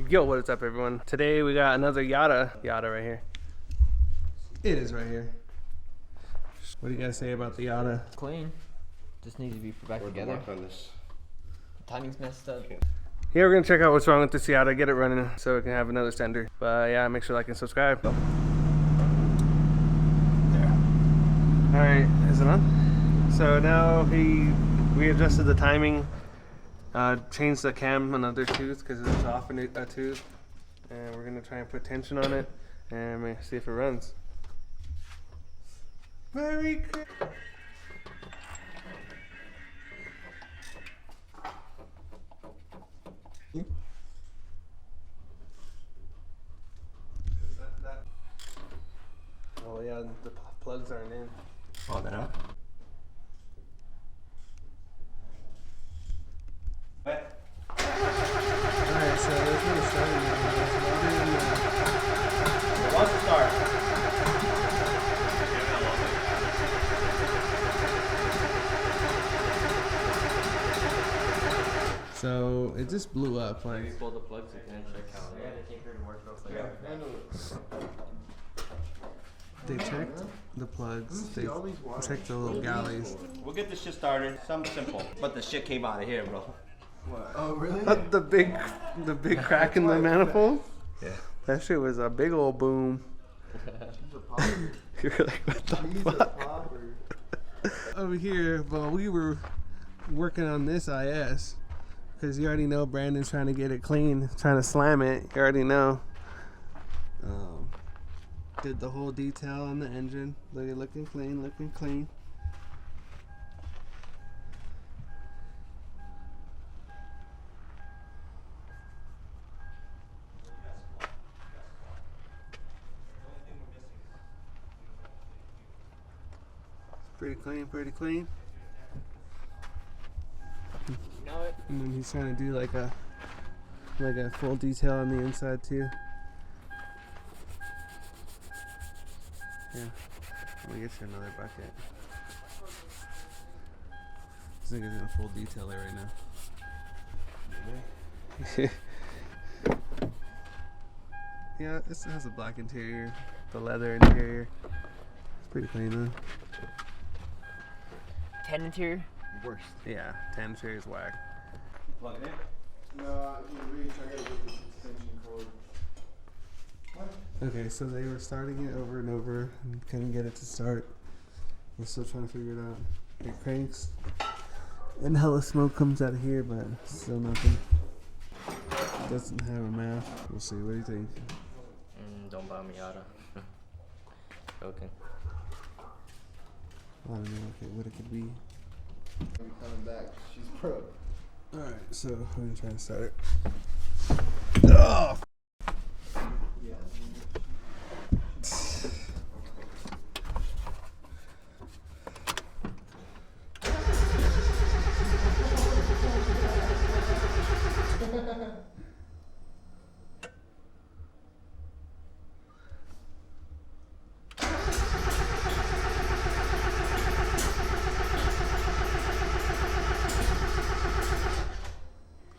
Yo, what is up, everyone? Today we got another Miata right here. It is right here. What do you guys say about the Miata? Clean. Just needs to be put back together. On this. Timing's messed up. Yeah, we're gonna check out what's wrong with this Miata, get it running so we can have another sender. But yeah, make sure to like and subscribe. There. Alright, is it on? So now we adjusted the timing, changed the cam another tooth because it's off a tooth. And we're gonna try and put tension on it and see if it runs. Very good. Oh yeah, the plugs aren't in. Oh, they're not? What? Alright, so there's no starting now. It wants to start. So it just blew up. Like, Maybe pull the plugs again and check how. Yeah, they came here to work real quick. they checked the plugs. They checked the little galleys. We'll get this shit started. Something simple. But the shit came out of here, bro. What? Oh, really? The big crack in the manifold. Yeah. That shit was a big old boom. You're like, what the fuck? Over here, but we were working on this IS. Because you already know Brandon's trying to get it clean, trying to slam it. You already know. Did the whole detail on the engine. Looking clean, looking clean. Pretty clean, pretty clean. You know it. And then he's trying to do like a full detail on the inside too. Yeah. Let me get you another bucket. This nigga's in a full detail right now. Yeah, this has a black interior, the leather interior. It's pretty clean though. 10 interior? Worst. Yeah, tan interior is whack. Plug it in. No, you reach, I gotta get this extension cord. What? Okay, so they were starting it over and over and couldn't get it to start. We're still trying to figure it out. It cranks and hella smoke comes out of here, but still nothing. It doesn't have a map. We'll see. What do you think? Don't buy Miata. Okay. I don't know what it could be. I'm coming back. She's broke. Alright, so we're gonna try to start it. Oh! Yeah.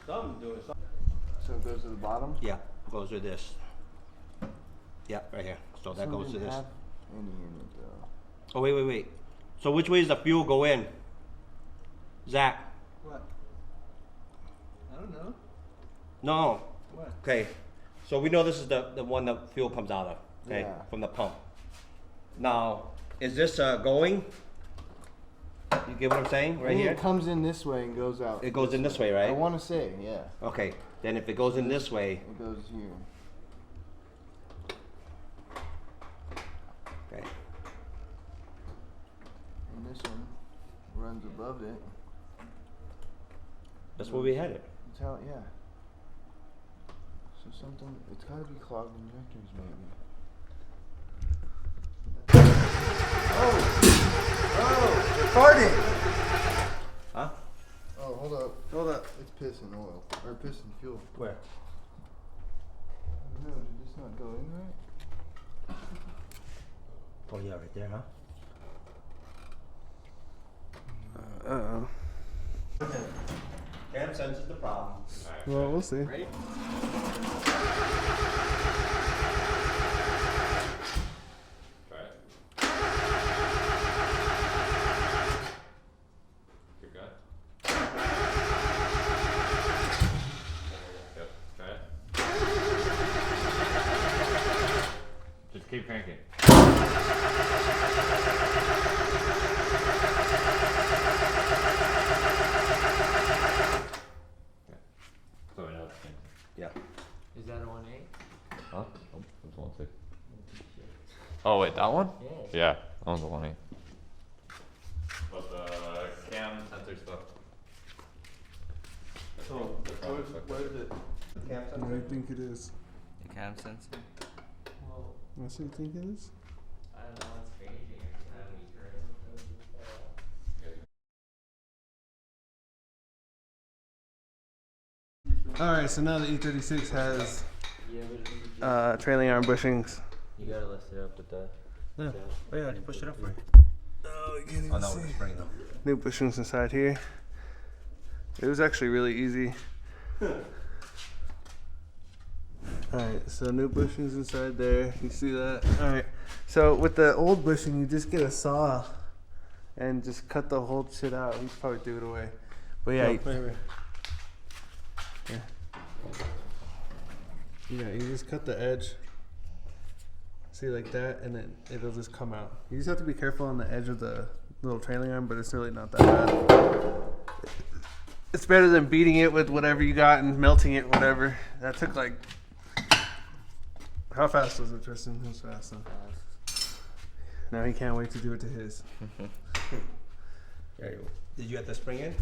Something's doing something. So it goes to the bottom? Yeah, goes with this. Yeah, right here. So that goes to this. Have any in it though. Oh, wait. So which way does the fuel go in? Zach? What? I don't know. No. What? Okay. So we know this is the one the fuel comes out of. Okay. Yeah. From the pump. Now, is this going? You get what I'm saying? Right here? It comes in this way and goes out. It goes in this way, I right? want to say, yeah. Okay. Then if it goes in this way, It goes here. okay. And this one runs above it. That's where we had it. It's how, yeah. So something, it's gotta be clogged injectors maybe. Oh, it's farting! Huh? Oh, hold up. Hold up. It's piss and oil. Or piss and fuel. Where? I don't know, did this not go in right? Oh yeah, right there, huh? Uh-oh. Cam senses the problem. Well, we'll see. Ready? keep cranking. So I know it's cranking. Yeah. Is that a 1.8? Huh? Oh, it's 1.6. Oh wait, that one? Yes. Yeah, that one's a 1.8. But the cam sensor stuff. So, what is it? What do you think it is? The cam sensor? Well, What do you think it is? I don't know, it's crazy. Alright, so now the E36 has Yeah, but trailing arm bushings. you gotta lift it up with the. Yeah. Oh yeah, I can push it up for you. Oh, you can't even Oh no, see. with the spring though. New bushings inside here. It was actually really easy. Alright, so new bushings inside there. You see that? Alright, so with the old bushing, you just get a saw and just cut the whole shit out. You should probably do it away. But yeah, yeah, you just cut the edge. See, like that, and then it'll just come out. You just have to be careful on the edge of the little trailing arm, but it's really not that bad. It's better than beating it with whatever you got and melting it, whatever. That took like... How fast was it, Tristan? It was fast, huh? Now he can't wait to do it to his. Yeah, did you get the spring in?